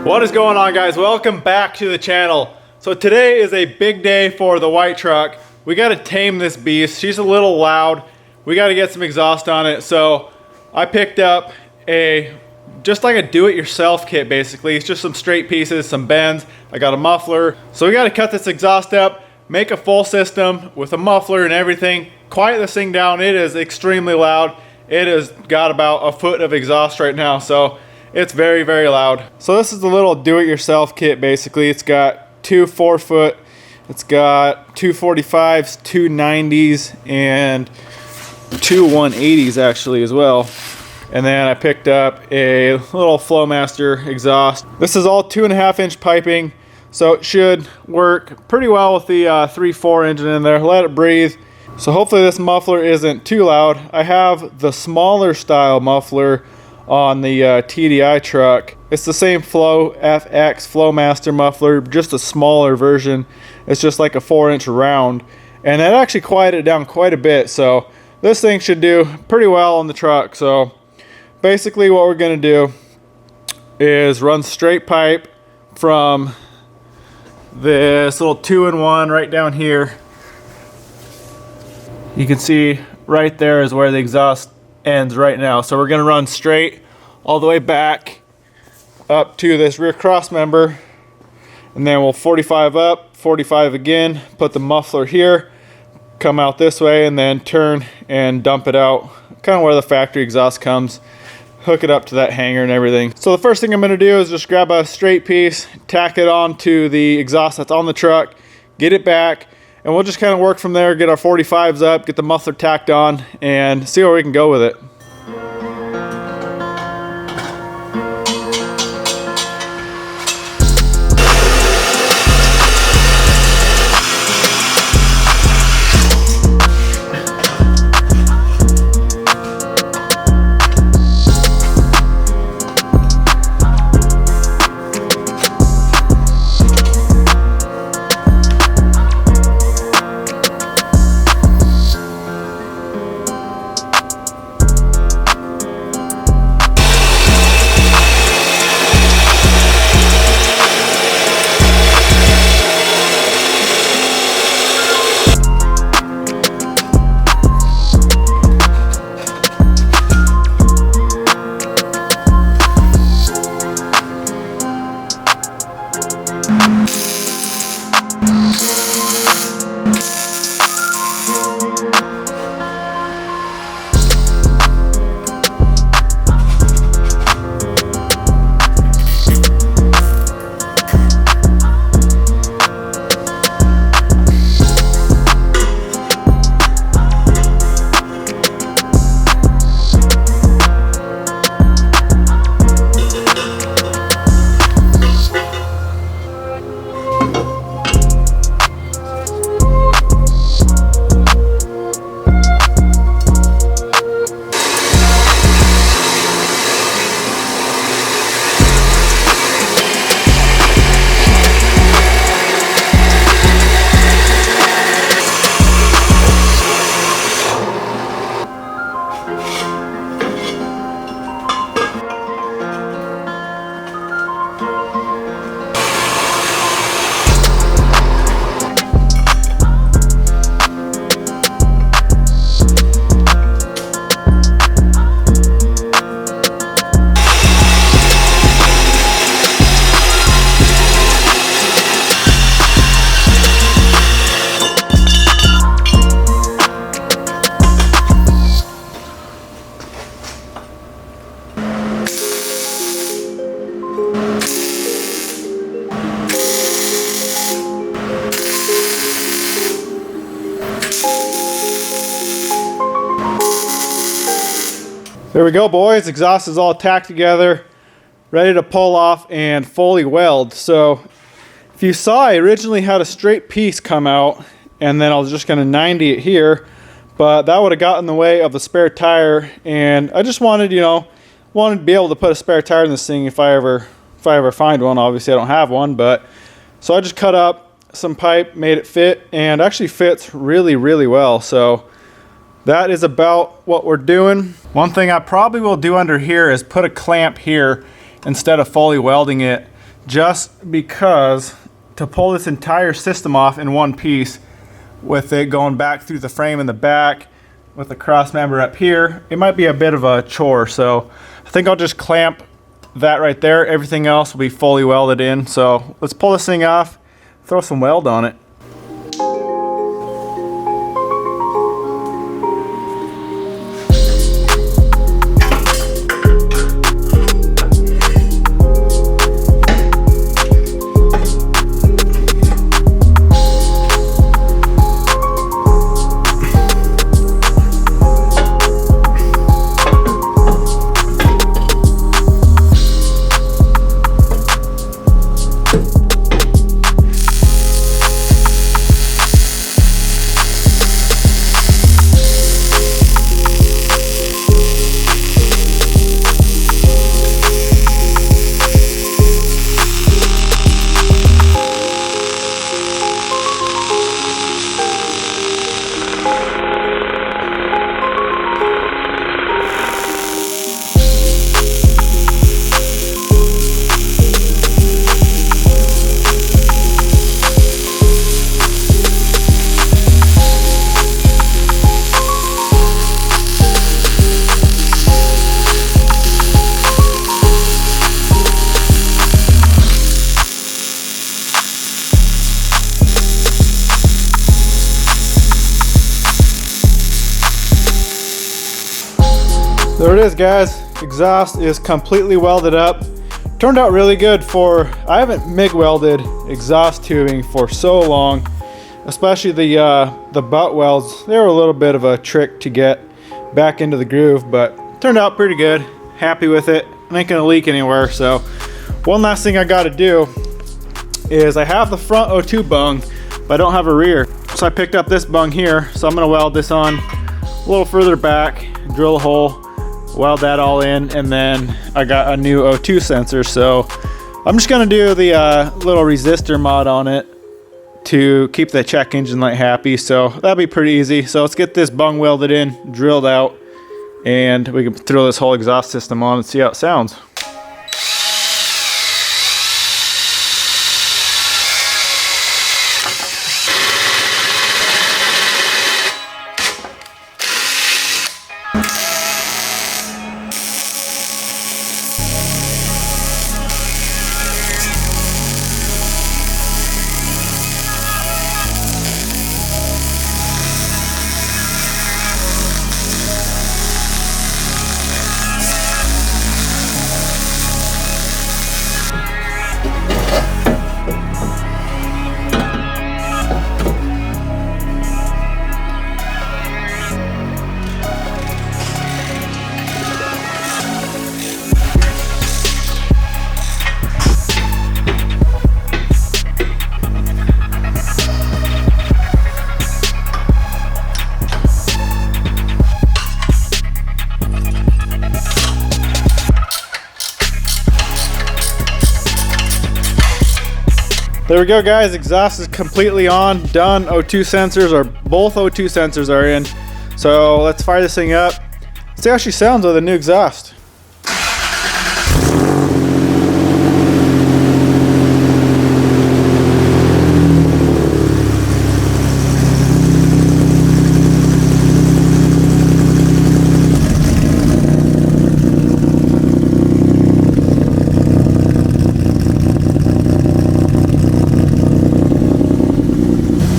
What is going on, guys? Welcome back to the channel. So today is a big day for the white truck. We got to tame this beast. She's a little loud. We got to get some exhaust on it. So I picked up just like a do-it-yourself kit basically. It's just some straight pieces, some bends. I got a muffler. So we got to cut this exhaust up, make a full system with a muffler and everything. Quiet this thing down. It is extremely loud. It has got about a foot of exhaust right now. So it's very, very loud. So this is the little do-it-yourself kit basically. It's got two 4-foot, it's got two 45s, two 90s, and two 180s actually as well. And then I picked up a little Flowmaster exhaust. This is all 2.5-inch piping, so it should work pretty well with the 3.4 engine in there. Let it breathe. So hopefully this muffler isn't too loud. I have the smaller style muffler on the TDI truck. It's the same Flow FX Flowmaster muffler, just a smaller version. It's just like a 4-inch round, and it actually quieted it down quite a bit. So this thing should do pretty well on the truck. So basically what we're gonna do is run straight pipe from this little 2-in-1 right down here. You can see right there is where the exhaust ends right now. So we're gonna run straight all the way back up to this rear cross member, and then we'll 45 up, 45 again, put the muffler here, come out this way, and then turn and dump it out kind of where the factory exhaust comes, hook it up to that hanger and everything. So the first thing I'm gonna do is just grab a straight piece, tack it on to the exhaust that's on the truck, get it back, and we'll just kind of work from there, get our 45s up, get the muffler tacked on, and see where we can go with it. There we go, boys. Exhaust is all tacked together, ready to pull off and fully weld. So if you saw, I originally had a straight piece come out, and then I was just gonna 90 it here, but that would have gotten in the way of the spare tire, and I just wanted, wanted to be able to put a spare tire in this thing if I ever find one. Obviously I don't have one, but so I just cut up some pipe, made it fit, and actually fits really, really well. So that is about what we're doing. One thing I probably will do under here is put a clamp here instead of fully welding it just because to pull this entire system off in one piece, with it going back through the frame in the back, with the cross member up here, it might be a bit of a chore. So I think I'll just clamp that right there. Everything else will be fully welded in. So let's pull this thing off, throw some weld on it. There it is, guys. Exhaust is completely welded up. Turned out really good for, I haven't MIG welded exhaust tubing for so long, especially the butt welds. They were a little bit of a trick to get back into the groove, but turned out pretty good. Happy with it. It ain't gonna leak anywhere. So one last thing I gotta do is I have the front O2 bung, but I don't have a rear. So I picked up this bung here. So I'm gonna weld this on a little further back, drill a hole, weld that all in, and then I got a new O2 sensor. So I'm just gonna do the little resistor mod on it to keep the check engine light happy. So that'll be pretty easy. So let's get this bung welded in, drilled out, and we can throw this whole exhaust system on and see how it sounds. There we go, guys. Exhaust is completely on, done. O2 sensors are, both O2 sensors are in. So let's fire this thing up. See how she sounds with a new exhaust.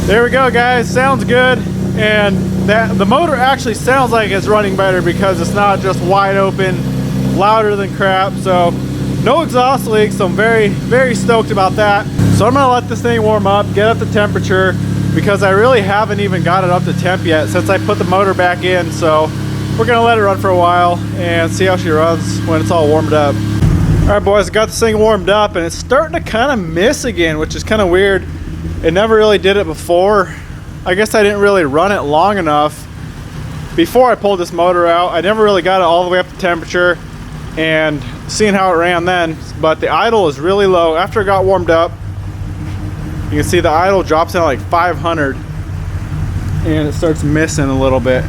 There we go, guys. Sounds good, and the motor actually sounds like it's running better because it's not just wide open, louder than crap. So no exhaust leaks, so I'm very, very stoked about that. So I'm gonna let this thing warm up, get up the temperature, because I really haven't even got it up to temp yet since I put the motor back in. So we're gonna let it run for a while and see how she runs when it's all warmed up. All right, boys, I got this thing warmed up, and it's starting to kind of miss again, which is kind of weird. It never really did it before. I guess I didn't really run it long enough before I pulled this motor out. I never really got it all the way up to temperature and seeing how it ran then, but the idle is really low. After it got warmed up, you can see the idle drops down like 500 and it starts missing a little bit.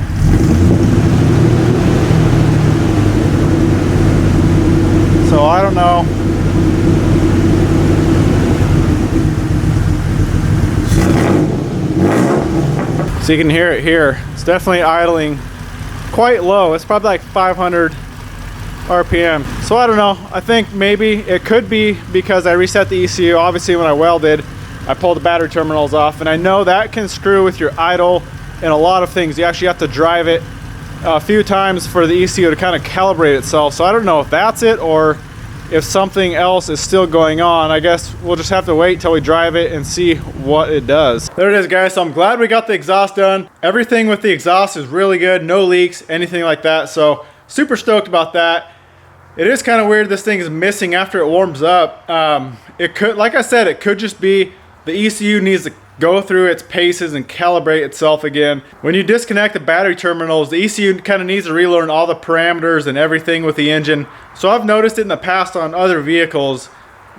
So I don't know. So you can hear it here. It's definitely idling quite low. It's probably like 500 RPM. So I don't know. I think maybe it could be because I reset the ECU. Obviously when I welded, I pulled the battery terminals off, and I know that can screw with your idle and a lot of things. You actually have to drive it a few times for the ECU to kind of calibrate itself. So I don't know if that's it or if something else is still going on. I guess we'll just have to wait till we drive it and see what it does. There it is, guys. So I'm glad we got the exhaust done. Everything with the exhaust is really good. No leaks, anything like that. So super stoked about that. It is kind of weird this thing is missing after it warms up. It could, like I said, it could just be the ECU needs to go through its paces and calibrate itself again. When you disconnect the battery terminals, the ECU kind of needs to relearn all the parameters and everything with the engine. So I've noticed it in the past on other vehicles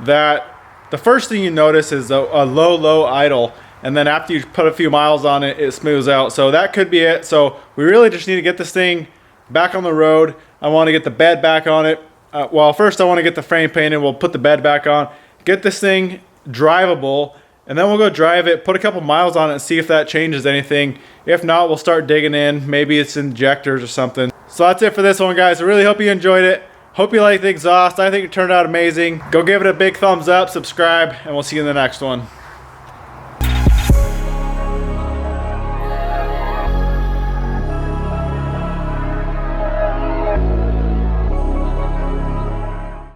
that the first thing you notice is a low idle, and then after you put a few miles on it, it smooths out. So that could be it. So we really just need to get this thing back on the road. I want to get the bed back on it. Well, first I want to get the frame painted. We'll put the bed back on, get this thing drivable, and then we'll go drive it, put a couple miles on it and see if that changes anything. If not, we'll start digging in. Maybe it's injectors or something. So that's it for this one, guys. I really hope you enjoyed it. Hope you liked the exhaust. I think it turned out amazing. Go give it a big thumbs up, subscribe, and we'll see you in the next one.